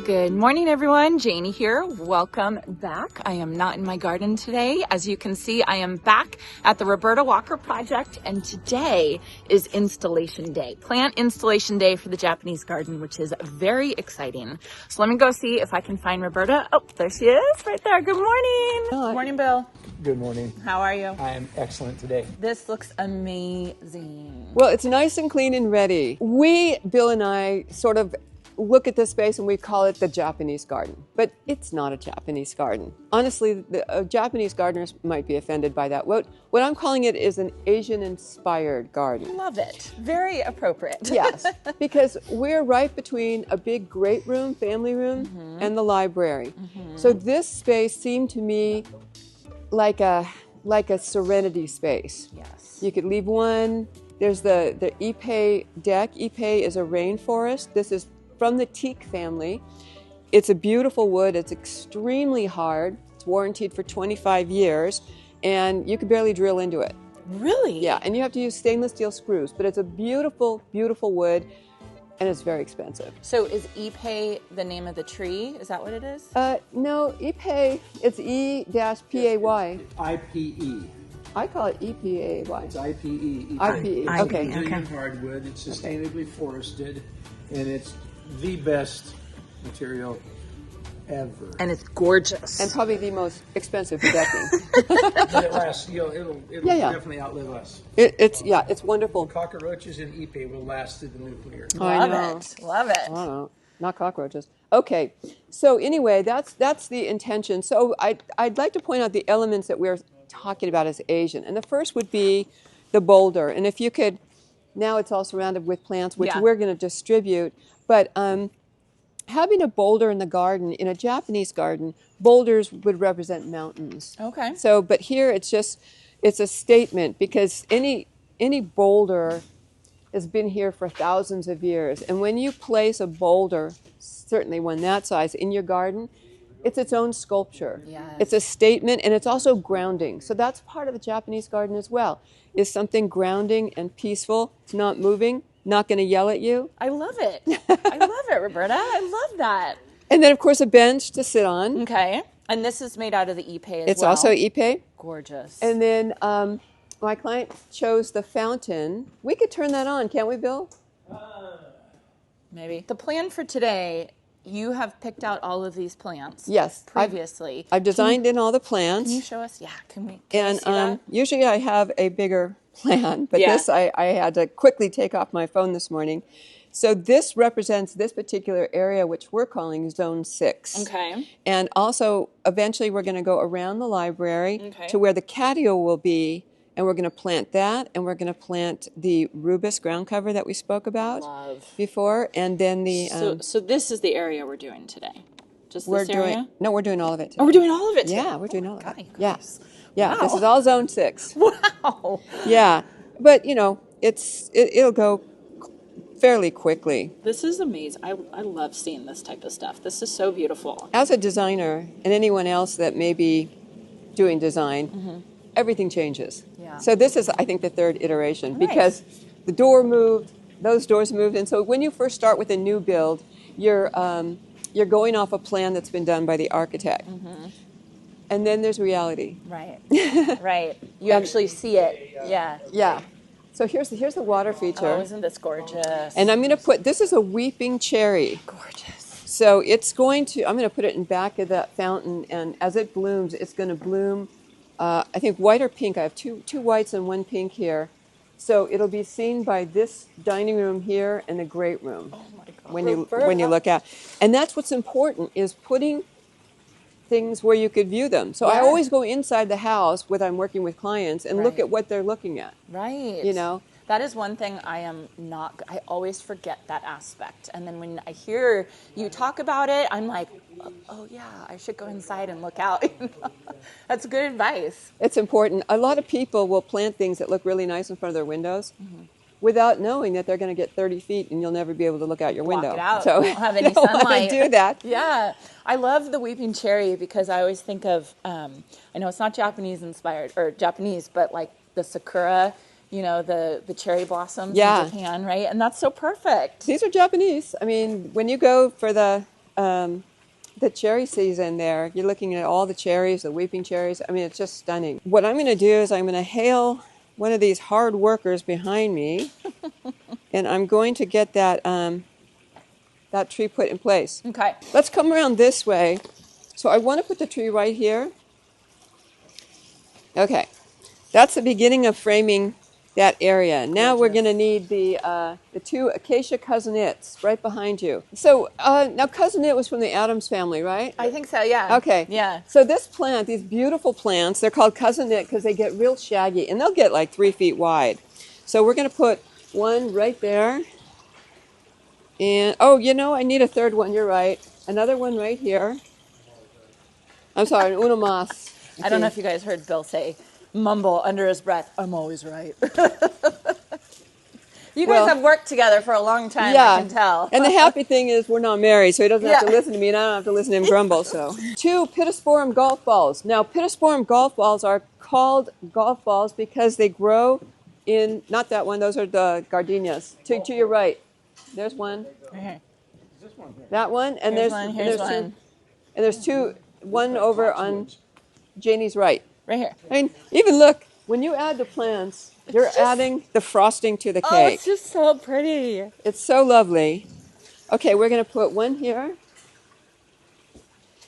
Good morning, everyone. Janie here. Welcome back. I am not in my garden today. As you can see, I am back at the Roberta Walker project, and today is installation day, plant installation day for the Japanese garden, which is very exciting. So let me go see if I can find Roberta. Oh, there she is right there. Good morning. Good morning, Bill. Good morning. How are you? I am excellent today. This looks amazing. Well, it's nice and clean and ready. Bill and I, sort of look at this space and we call it the Japanese garden, but it's not a Japanese garden. Honestly, Japanese gardeners might be offended by that. What I'm calling it is an Asian-inspired garden. Love it. Very appropriate. Yes, because we're right between a big great room, family room, and the library. So this space seemed to me like a serenity space. Yes. You could leave one. There's the Ippei deck. Ippei is a rainforest. This is from the teak family. It's a beautiful wood. It's extremely hard. It's warranted for 25 years, and you can barely drill into it. Really? Yeah, and you have to use stainless steel screws, but it's a beautiful, beautiful wood, and it's very expensive. So is Ippei the name of the tree? Is that what it is? No, Ippei, it's E-P-A-Y. IPE. I call it E-P-A-Y. It's IPE. IPE, okay. Brazilian hardwood. It's sustainably forested, and it's the best material ever. And it's gorgeous. And probably the most expensive for decking. But it lasts. It'll definitely outlive us. It's wonderful. Cockroaches and Ippei will last through the nuclear. I Love know. it. Love it. I don't know. Not cockroaches. Okay, so anyway, that's the intention. So I'd like to point out the elements that we're talking about as Asian. And the first would be the boulder. And if you could, now it's all surrounded with plants, which we're going to distribute. But having a boulder in the garden, in a Japanese garden, boulders would represent mountains. Okay. So, but here it's a statement, because any boulder has been here for thousands of years. And when you place a boulder, certainly one that size, in your garden, it's its own sculpture. Yes. It's a statement, and it's also grounding. So that's part of the Japanese garden as well, is something grounding and peaceful. It's not moving, not going to yell at you. I love it. I love it, Roberta. I love that. And then, of course, a bench to sit on. Okay. And this is made out of the Ippei as It's well. also Ippei. Gorgeous. And then my client chose the fountain. We could turn that on, can't we, Bill? Maybe. The plan for today, you have picked out all of these plants. Yes. Previously. I've designed in all the plants. Can you show us? Yeah. Can we And see that? usually I have a bigger plan, but this I had to quickly take off my phone this morning. So this represents this particular area, which we're calling Zone 6. Okay. And also, eventually we're going to go around the library to where the catio will be, and we're going to plant that, and we're going to plant the rubus ground cover that we spoke about before, and then the... So this is the area we're doing today? Just this area? No, we're doing all of it today. Oh, we're doing all of it today? Yeah, we're doing all of it. Yes. Yeah, Wow. this is all Zone 6. Wow. Yeah, but, it'll go fairly quickly. This is amazing. I love seeing this type of stuff. This is so beautiful. As a designer, and anyone else that may be doing design, everything changes. Yeah. So this is, I think, the third iteration, because the door moved, those doors moved, and so when you first start with a new build, you're going off a plan that's been done by the architect. And then there's reality. Right. Right. You actually see it. Yeah. Yeah. So here's the water feature. Oh, isn't this gorgeous? And I'm going to put, this is a weeping cherry. Gorgeous. So I'm going to put it in back of that fountain, and as it blooms, it's going to bloom, I think white or pink. I have two whites and one pink here. So it'll be seen by this dining room here and the great room. Oh my God. When you look at. And that's what's important, is putting things where you could view them. So I always go inside the house when I'm working with clients and look at what they're looking at. Right. That is one thing I always forget that aspect. And then when I hear you talk about it, I'm like, oh yeah, I should go inside and look out. That's good advice. It's important. A lot of people will plant things that look really nice in front of their windows without knowing that they're going to get 30 feet and you'll never be able to look out your window. Block it out. So you won't have any you don't sunlight. want to do that. Yeah. I love the weeping cherry because I always think of, I know it's not Japanese inspired, or Japanese, but like the sakura, the cherry blossoms in Japan, right? And that's so perfect. These are Japanese. I mean, when you go for the the cherry season there. You're looking at all the cherries, the weeping cherries. I mean, it's just stunning. What I'm going to do is I'm going to hail one of these hard workers behind me, and I'm going to get that that tree put in place. Okay. Let's come around this way. So I want to put the tree right here. Okay. That's the beginning of framing that area. Now we're going to need the 2 acacia cousinettes right behind you. So now cousinette was from the Addams family, right? I think so, yeah. Okay. Yeah. So this plant, these beautiful plants, they're called cousinette because they get real shaggy, and they'll get like 3 feet wide. So we're going to put one right there. And, oh, you know, I need a third one. You're right. Another one right here. I'm sorry, an una mas. I don't know if you guys heard Bill mumble under his breath, I'm always right. You guys have worked together for a long time, I can tell. And the happy thing is we're not married, so he doesn't have to listen to me, and I don't have to listen to him grumble. So 2 pittosporum golf balls. Now, pittosporum golf balls are called golf balls because they grow in, not that one, those are the gardenias. To your right. There's one. Okay. That one, and Here's there's one, here's two, one. and there's 2, one over on Janie's right. Right here. I mean, even look, when you add the plants, you're adding the frosting to the cake. Oh, it's just so pretty. It's so lovely. Okay, we're going to put one here.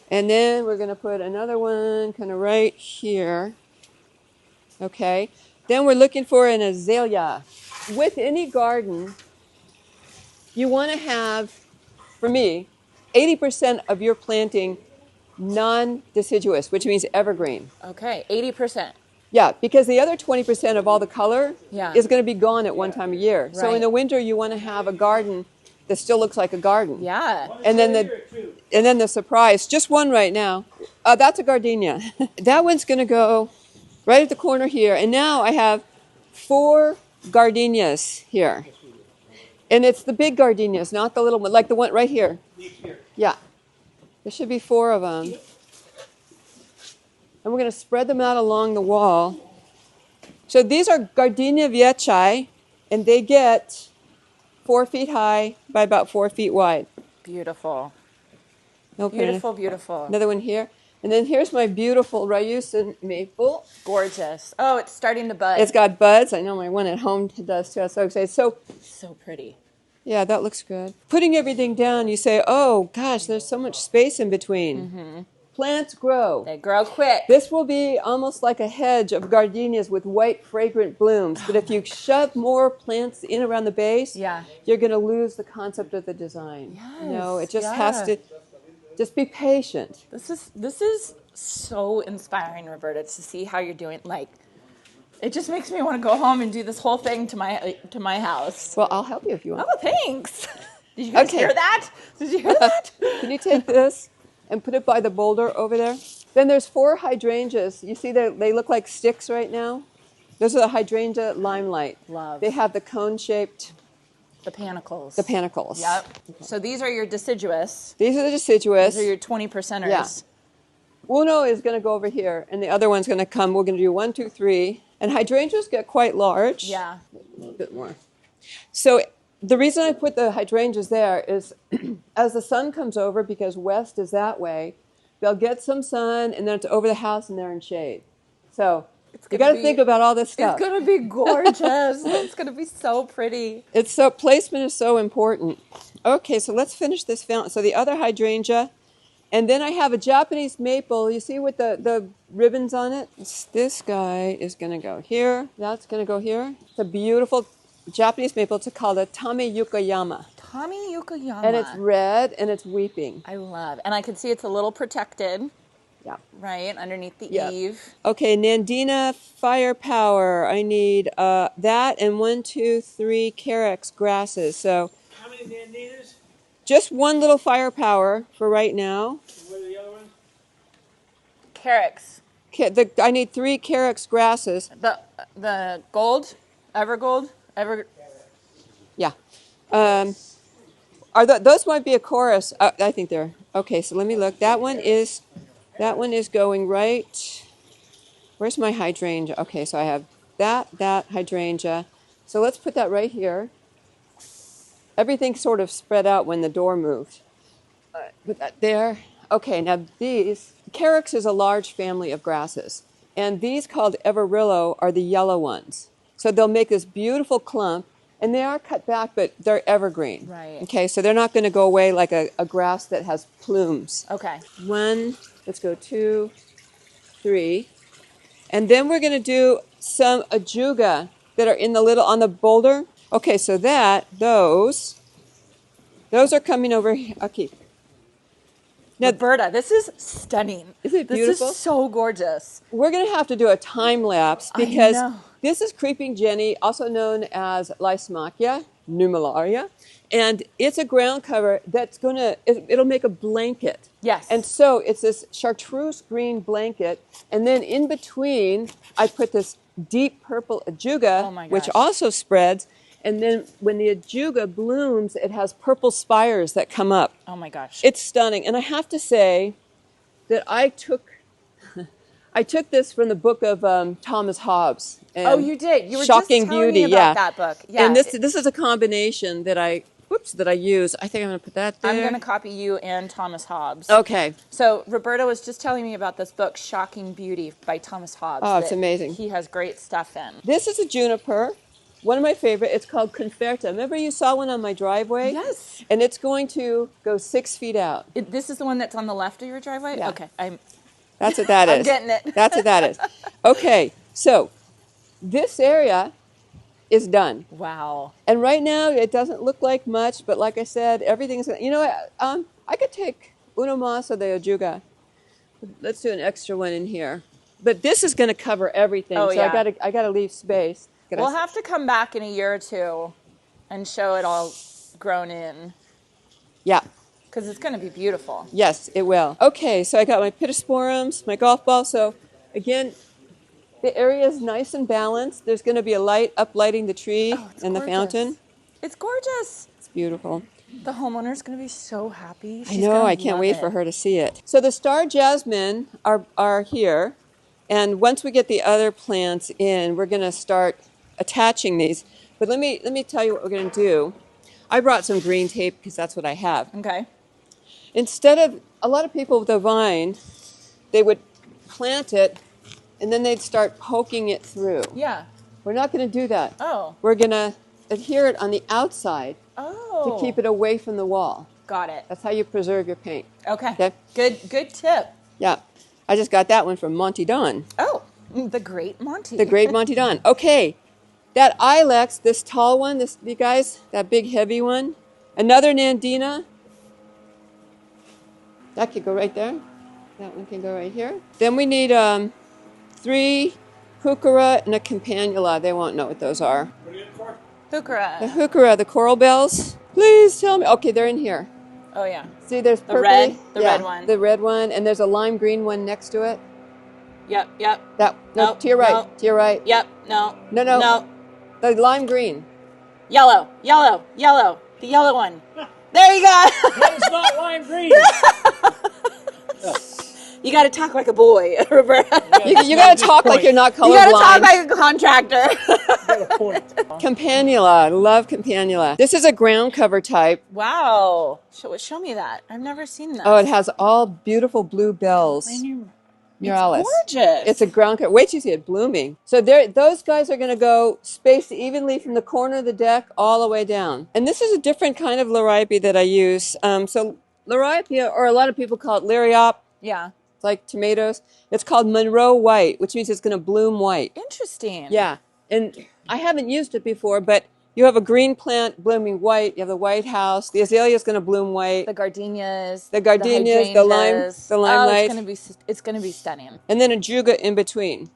And then we're going to put another one kind of right here. Okay. Then we're looking for an azalea. With any garden, you want to have, for me, 80% of your planting non-deciduous, which means evergreen. Okay, 80%. Yeah, because the other 20% of all the color Yeah. is going to be gone at one time of year. So Right. in the winter, you want to have a garden that still looks like a garden. Yeah. And then the surprise, just one right now. That's a gardenia. That one's going to go right at the corner here. And now I have 4 gardenias here. And it's the big gardenias, not the little one, like the one right here. Yeah. There should be 4 of them. And we're going to spread them out along the wall. So these are gardenia viecii, and they get 4 feet high by about 4 feet wide. Beautiful. Okay. Beautiful, beautiful. Another one here. And then here's my beautiful Ryusin maple. Gorgeous. Oh, it's starting to bud. It's got buds. I know my one at home does too. I'm so excited. So pretty. yeah, that looks good. Putting everything down, you say, oh gosh, there's so much space in between. Mm-hmm. Plants grow. They grow quick. This will be almost like a hedge of gardenias with white, fragrant blooms. But if you shove more plants in around the base, you're going to lose the concept of the design. Yes, You know, it just has to, just be patient. This is so inspiring, Roberta, to see how you're doing. Like, it just makes me want to go home and do this whole thing to my house. Well, I'll help you if you want. Oh, thanks. Did you guys hear that? Did you hear that? Can you take this and put it by the boulder over there? Then there's 4 hydrangeas. You see that they look like sticks right now? Those are the hydrangea limelight. Love. They have the cone-shaped... The panicles. The panicles. Yep. So these are your deciduous. These are the deciduous. These are your 20%ers. Yeah. Uno is going to go over here, and the other one's going to come. We're going to do 1, 2, 3. And hydrangeas get quite large. Yeah. A little bit more. So the reason I put the hydrangeas there is as the sun comes over, because west is that way, they'll get some sun, and then it's over the house, and they're in shade. So you got to think about all this stuff. It's going to be gorgeous. It's going to be so pretty. Placement is so important. Okay, so let's finish this fountain. So the other hydrangea, and then I have a Japanese maple. You see with the ribbons on it? This guy is going to go here. That's going to go here. It's a beautiful Japanese maple. It's called a Tame Yukayama. Tame Yukayama. And it's red, and it's weeping. I love. And I can see it's a little protected. Yeah. Right, underneath the eave. Okay, Nandina firepower. I need that and 1, 2, 3 carex grasses. So How many Nandinas? just one little firepower for right now. What are the other ones? Carex. I need 3 carex grasses. The gold, evergold, Yeah. Those might be a chorus. I think they're okay. So let me look. That one is going right. Where's my hydrangea? Okay, so I have that hydrangea. So let's put that right here. Everything sort of spread out when the door moved. Put that there. Okay, now these, Carex is a large family of grasses. And these called Everillo are the yellow ones. So they'll make this beautiful clump, and they are cut back, but they're evergreen. Right. Okay, so they're not going to go away like a grass that has plumes. Okay. 1, let's go 2, 3. And then we're going to do some ajuga that are in the little, on the boulder. Okay, so those are coming over here. Okay. Now, Roberta, this is stunning. Is it beautiful? This is so gorgeous. we're going to have to do a time lapse because know. this is Creeping Jenny, also known as Lysmachia nummularia, and it's a ground cover that's it'll make a blanket. Yes. And so it's this chartreuse green blanket, and then in between I put this deep purple ajuga, Oh my which gosh. also spreads. And then when the ajuga blooms, it has purple spires that come up. Oh my gosh. It's stunning. And I have to say that I took this from the book of Thomas Hobbes. Oh, you did. You were Shocking just telling Beauty, me about yeah. that book. Yeah. And this is a combination that I use. I think I'm going to put that there. I'm going to copy you and Thomas Hobbes. Okay. So Roberta was just telling me about this book, Shocking Beauty by Thomas Hobbes. Oh, it's that amazing. He has great stuff in. This is a juniper. One of my favorite. It's called Conferta. Remember you saw one on my driveway? Yes. And it's going to go 6 feet out. This is the one that's on the left of your driveway? Yeah. Okay. That's what that is. I'm getting it. That's what that is. Okay, so this area is done. Wow. And right now it doesn't look like much, but like I said, everything's, you know what, I could take uno más of the ajuga. Let's do an extra one in here. But this is going to cover everything, Oh, so yeah. I got to leave space. We'll have to come back in a year or two and show it all grown in Yeah. because it's going to be beautiful. Yes, it will. Okay, so I got my pittosporums, my golf ball. So again, the area is nice and balanced. There's going to be a light uplighting the tree It's and the gorgeous. fountain. It's gorgeous. It's beautiful. The homeowner's going to be so happy. I know, I can't wait for her to see it. So the star jasmine are here. And once we get the other plants in, we're going to start attaching these. But let me tell you what we're going to do. I brought some green tape because that's what I have. Okay. Instead of, a lot of people with a vine, they would plant it and then they'd start poking it through. Yeah. We're not going to do that. Oh. We're going to adhere it on the outside Oh. to keep it away from the wall. Got it. That's how you preserve your paint. Okay. Okay. Good tip. Yeah. I just got that one from Monty Don. Oh, the Great Monty. The great Monty Don. Okay. That ilex, this tall one, you guys, that big heavy one. Another Nandina. That could go right there. That one can go right here. Then we need 3 heuchera and a campanula. They won't know what those are. What are you looking for? Heuchera. The heuchera, the coral bells. Please tell me. Okay, they're in here. Oh, yeah. See, there's The red- purpley- the red one. The red one, and there's a lime green one next to it. Yep. No, Nope, to your right. no. To your right. Yep. No. No. No. The lime green. Yellow. The yellow one. There you go. It's not lime green. You got to talk like a boy, Roberta. You got to talk like you're not colorblind. You got to talk like a contractor. Got a point. Campanula. I love campanula. This is a ground cover type. Wow. Show me that. I've never seen that. Oh, it has all beautiful blue bells. Murales. Gorgeous. It's a ground cover. Wait till you see it blooming. So those guys are going to go spaced evenly from the corner of the deck all the way down. And this is a different kind of liripe that I use. So liripe, or a lot of people call it liriop. Yeah. It's like tomatoes. It's called Monroe White, which means it's going to bloom white. Interesting. Yeah. And I haven't used it before, but you have a green plant blooming white. You have the White House. The azalea is going to bloom white. The gardenias. The gardenias, the hydrangeas. light. It's gonna be stunning. And then a juga in between.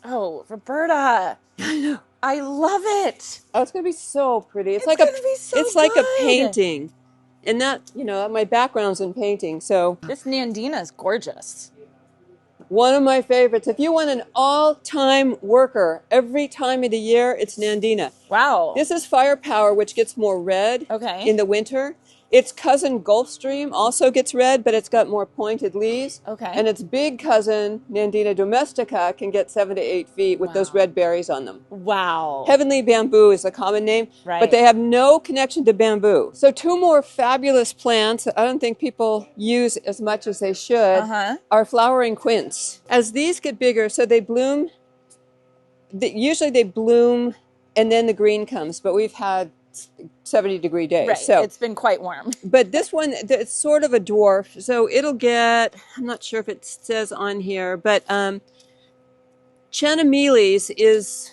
Oh, Roberta. I know. I love it. Oh, it's going to be so pretty. It's It's like gonna be so it's like a good. painting. And that, my background's in painting. So This Nandina is gorgeous. one of my favorites. If you want an all-time worker every time of the year, it's Nandina. Wow. This is firepower, which gets more red Okay. in the winter. Its cousin Gulfstream also gets red, but it's got more pointed leaves. Okay. And its big cousin, Nandina domestica, can get 7 to 8 feet with those red berries on them. Wow. Heavenly bamboo is a common name, Right. but they have no connection to bamboo. So 2 more fabulous plants that I don't think people use as much as they should are flowering quince. As these get bigger, so they bloom, usually they bloom and then the green comes, but we've had 70-degree days. Right. So it's been quite warm. but this one, it's sort of a dwarf, so it'll get, I'm not sure if it says on here, but Chanameles is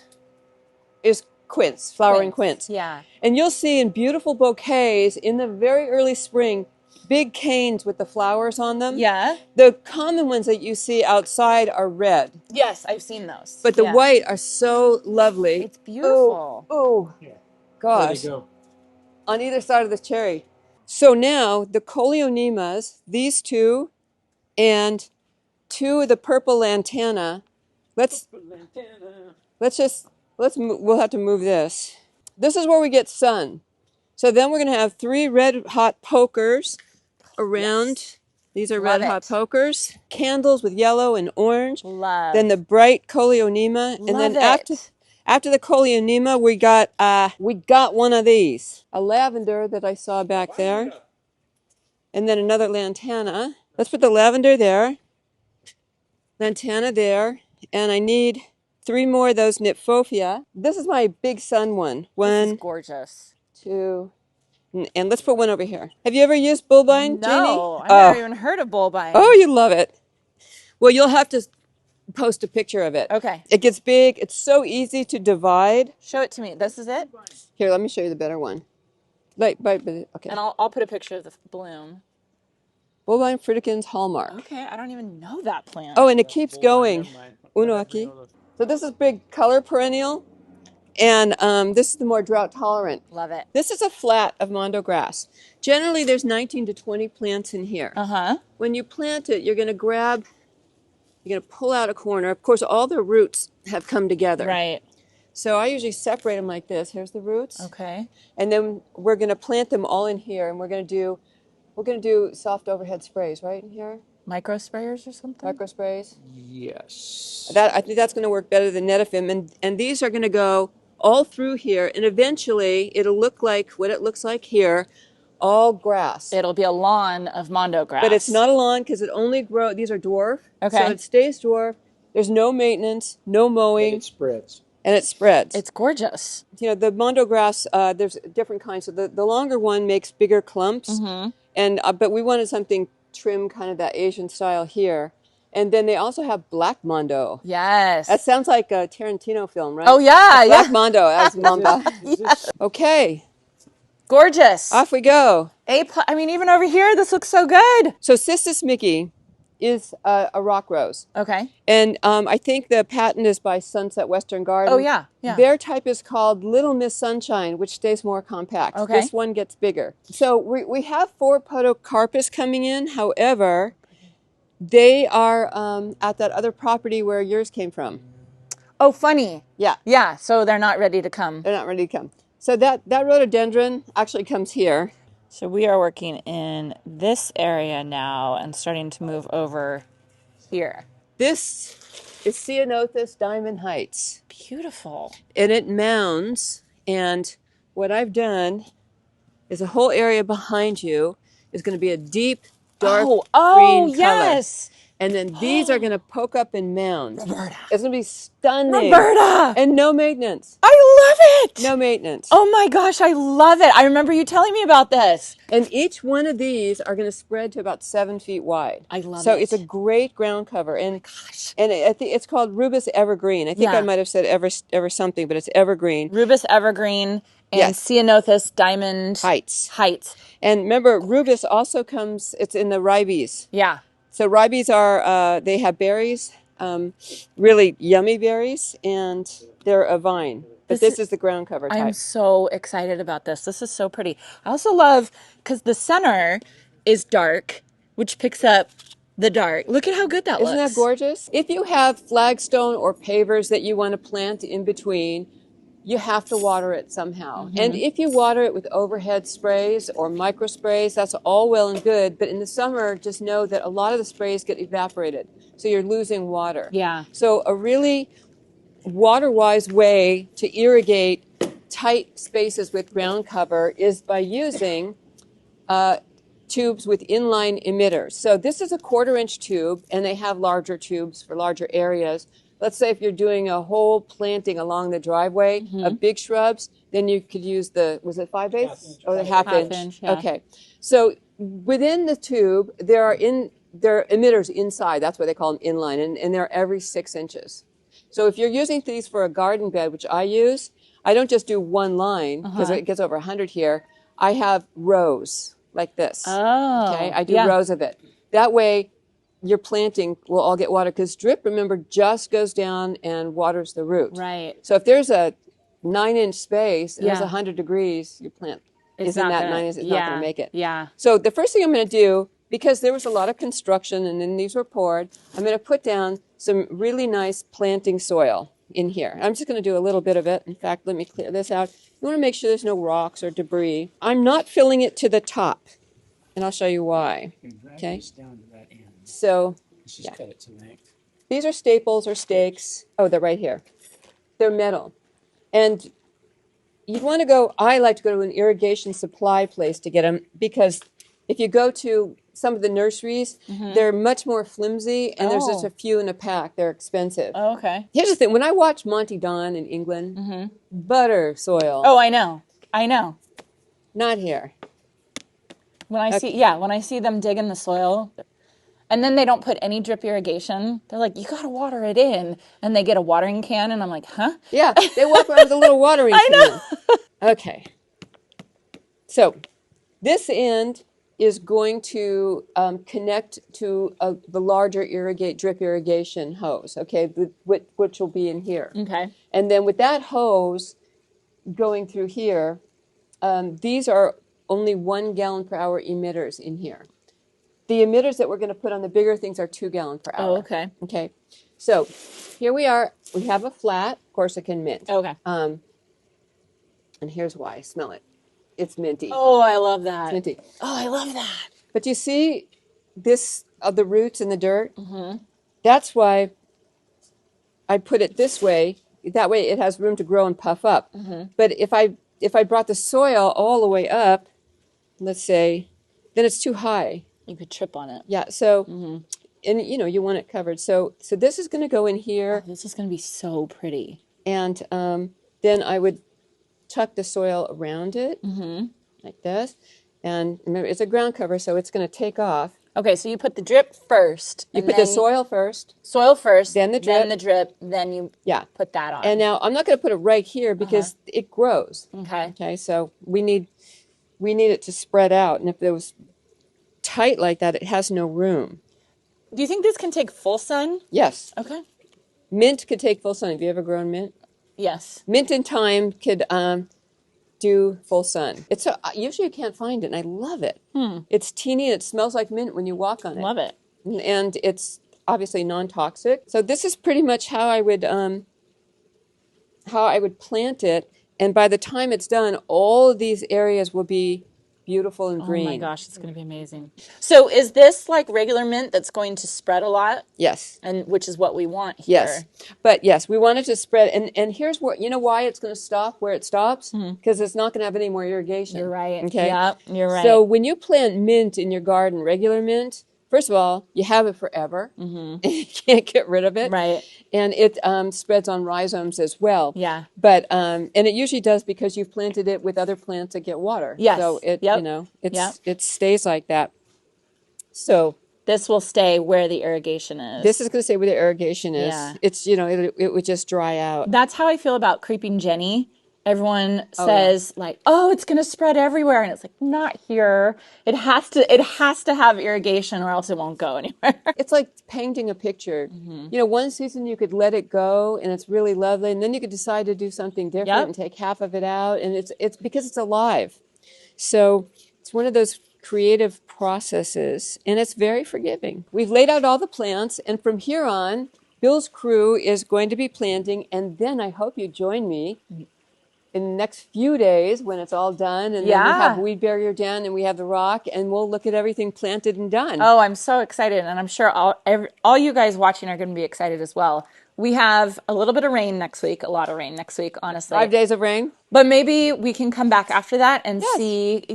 quince, flowering quince. Yeah. And you'll see in beautiful bouquets in the very early spring, big canes with the flowers on them. Yeah. The common ones that you see outside are red. Yes, I've seen those. But the white are so lovely. It's beautiful. Oh, gosh. There you go. On either side of the cherry. So now the coleonemas, these 2, and 2 of the purple lantana. We'll have to move this. This is where we get sun. So then we're going to have 3 red hot pokers around. Yes. These are red hot pokers. Candles with yellow and orange. Love. Then the bright coleonema. And then after the coleonema, we got one of these. A lavender that I saw back there. And then another lantana. Let's put the lavender there. Lantana there. And I need 3 more of those nymphophia. This is my big sun one. This is gorgeous. 2, and let's put one over here. Have you ever used bulbine, Jeannie? No, I've never even heard of bulbine. Oh, you love it. Well, you'll have to post a picture of it. Okay. It gets big. It's so easy to divide. Show it to me. This is it? Here, let me show you the better one. Okay. And I'll put a picture of the bloom. Bulbine fruticans hallmark. Okay, I don't even know that plant. Oh, and it keeps going. Unoaki. So this is big color perennial. And this is the more drought tolerant. Love it. This is a flat of mondo grass. Generally, there's 19 to 20 plants in here. When you plant it, you're going to pull out a corner. Of course, all the roots have come together. Right. So I usually separate them like this. Here's the roots. Okay. And then we're going to plant them all in here, and we're going to do soft overhead sprays right in here. Micro sprayers or something? Micro sprays. Yes. I think that's going to work better than Netafim. And these are going to go all through here, and eventually it'll look like what it looks like here, all grass. It'll be a lawn of mondo grass. But it's not a lawn because it only grows, these are dwarf. Okay. So it stays dwarf. There's no maintenance, no mowing. And it spreads. And it spreads. It's gorgeous. You know, the mondo grass, there's different kinds. So the longer one makes bigger clumps. And but we wanted something trim, kind of that Asian style here. And then they also have black mondo. Yes. That sounds like a Tarantino film, right? Oh, yeah. Black mondo as mamba. Yes. Okay. Gorgeous. Off we go. I mean, even over here, this looks so good. So Cistus Mickey is a rock rose. Okay. And I think the patent is by Sunset Western Garden. Oh, yeah. Yeah. Their type is called Little Miss Sunshine, which stays more compact. Okay. This one gets bigger. So we have 4 podocarpus coming in. However, they are at that other property where yours came from. Oh, funny. Yeah. Yeah, so they're not ready to come. They're not ready to come. So that rhododendron actually comes here. So we are working in this area now and starting to move over here. This is Ceanothus Diamond Heights. Beautiful. And it mounds. And what I've done is a whole area behind you is going to be a deep, dark green color. Yes. And then these are going to poke up in mounds. Roberta. It's going to be stunning. Roberta. And no maintenance. I love it. No maintenance. Oh my gosh, I love it. I remember you telling me about this. And each one of these are going to spread to about 7 feet wide. I love it. So it's a great ground cover. And I think it's called Rubus Evergreen. I think I might have said ever something, but it's evergreen. Rubus Evergreen and Ceanothus Diamond Heights. And remember, Rubus also comes, it's in the ribes. Yeah. So ribes are, they have berries, really yummy berries, and they're a vine. But this is the ground cover type. I'm so excited about this. This is so pretty. I also love, because the center is dark, which picks up the dark. Look at how good that looks. Isn't that gorgeous? If you have flagstone or pavers that you want to plant in between, you have to water it somehow. And if you water it with overhead sprays or micro sprays, that's all well and good. But in the summer, just know that a lot of the sprays get evaporated. So you're losing water. Yeah. So a really water-wise way to irrigate tight spaces with ground cover is by using tubes with inline emitters. So this is a 1/4-inch tube, and they have larger tubes for larger areas. Let's say if you're doing a whole planting along the driveway of big shrubs, then you could use was it 5/8 or the half inch? Yeah. Okay. So within the tube, there are emitters inside. That's why they call them inline, and they're every 6 inches. So if you're using these for a garden bed, which I use, I don't just do one line because it gets over 100 here. I have rows like this. Oh. Okay. I do rows of it. That way, your planting will all get water because drip, remember, just goes down and waters the root. Right. So if there's a 9-inch space and Yeah. there's 100 degrees, your plant It's isn't not that gonna- 9 inches. It's yeah, not going to make it. Yeah. So the first thing I'm going to do, because there was a lot of construction and then these were poured, I'm going to put down some really nice planting soil in here. I'm just going to do a little bit of it. In fact, let me clear this out. You want to make sure there's no rocks or debris. I'm not filling it to the top, and I'll show you why. Okay. Down to that end. So Let's just cut it to length. these are staples or stakes. Oh, they're right here. They're metal. And you'd want to go, I like to go to an irrigation supply place to get them because if you go to some of the nurseries, they're much more flimsy and there's just a few in a pack. They're expensive. Oh, okay. Here's the thing. When I watch Monty Don in England, butter soil. Oh, I know. I know. Not here. When I see them dig in the soil, and then they don't put any drip irrigation, they're like, you got to water it in. And they get a watering can, and I'm like, huh? Yeah, they walk around with a little watering can. know. Okay. So this end is going to connect to the larger drip irrigation hose, okay, which will be in here. Okay. And then with that hose going through here, these are only 1 gallon per hour emitters in here. The emitters that we're going to put on the bigger things are 2 gallon per hour. Oh, okay. Okay. So here we are. We have a flat Corsican mint. Okay. And here's why. Smell it. It's minty. Oh, I love that. It's minty. Oh, I love that. But you see this the roots in the dirt? That's why I put it this way. That way it has room to grow and puff up. But if I brought the soil all the way up, let's say, then it's too high. You could trip on it. Yeah. So, and you want it covered. So this is going to go in here, This is going to be so pretty. and then I would tuck the soil around it like this. And remember, it's a ground cover, so it's going to take off. Okay, so you put the drip first. You and put the then soil first. soil first, then the drip. then you Yeah. put that on. And now I'm not going to put it right here because it grows. Okay. Okay, so we need it to spread out, and if it was tight like that, it has no room. Do you think this can take full sun? Yes, Okay. mint could take full sun. Have you ever grown mint? Yes. Mint and thyme could do full sun. It's usually you can't find it, and I love it. It's teeny and it smells like mint when you walk on it. Love it. And it's obviously non-toxic. So this is pretty much how I would plant it. And by the time it's done, all of these areas will be beautiful and green. Oh my gosh, it's going to be amazing. So is this like regular mint that's going to spread a lot? Yes. And which is what we want here. Yes. But yes, we want it to spread. And here's where, why it's going to stop where it stops? Because it's not going to have any more irrigation. You're right. Okay. Yep, you're right. So when you plant mint in your garden, regular mint, first of all, you have it forever. And you can't get rid of it. Right. And it spreads on rhizomes as well. Yeah. But and it usually does because you've planted it with other plants that get water. Yes. So it Yep. it stays like that. So This will stay where the irrigation is. this is going to stay where the irrigation is. Yeah. It's it would just dry out. That's how I feel about creeping Jenny. Everyone says like, "Oh, it's going to spread everywhere," and it's like, not here. It has to have irrigation, or else it won't go anywhere. It's like painting a picture. One season you could let it go and it's really lovely, and then you could decide to do something different Yep. and take half of it out, and it's because it's alive. So it's one of those creative processes, and it's very forgiving. We've laid out all the plants, and from here on, Bill's crew is going to be planting, and then I hope you join me in the next few days when it's all done, and then we have weed barrier down, and we have the rock, and we'll look at everything planted and done. Oh, I'm so excited, and I'm sure all you guys watching are going to be excited as well. We have a little bit of rain next week, a lot of rain next week, honestly. 5 days of rain. But maybe we can come back after that and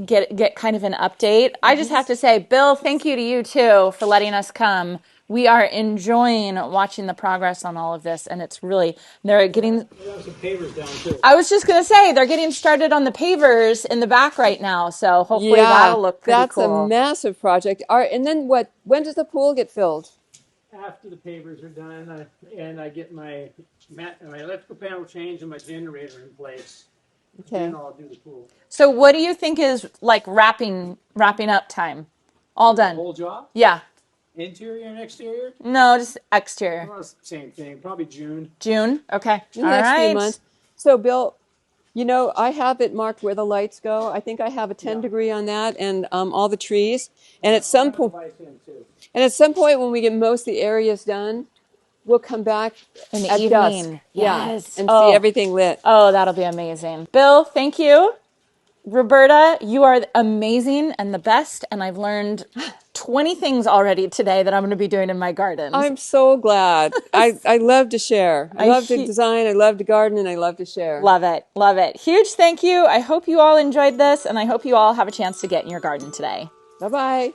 get kind of an update. I just have to say, Bill, thank you to you too for letting us come. We are enjoying watching the progress on all of this, and it's really, they're getting... We have some pavers down too. I was just going to say, they're getting started on the pavers in the back right now, so hopefully that'll look pretty cool. That's a massive project. All right, and then what? When does the pool get filled? After the pavers are done, and I get my electrical panel changed and my generator in place, then I'll do the pool. So what do you think is like wrapping up time? All done. The whole job? Yeah. Interior and exterior? No, just exterior. Well, same thing. Probably June. June? Okay. In the next few months. So, Bill, you know, I have it marked where the lights go. I think I have a 10 degree on that, and all the trees. And at some point, when we get most of the areas done, we'll come back in the at evening. dusk. Yes. And see everything lit. Oh, that'll be amazing. Bill, thank you. Roberta, you are amazing and the best, and I've learned 20 things already today that I'm going to be doing in my garden. I'm so glad. I love to share. I love to design, I love to garden, and I love to share. Love it. Love it. Huge thank you. I hope you all enjoyed this, and I hope you all have a chance to get in your garden today. Bye-bye.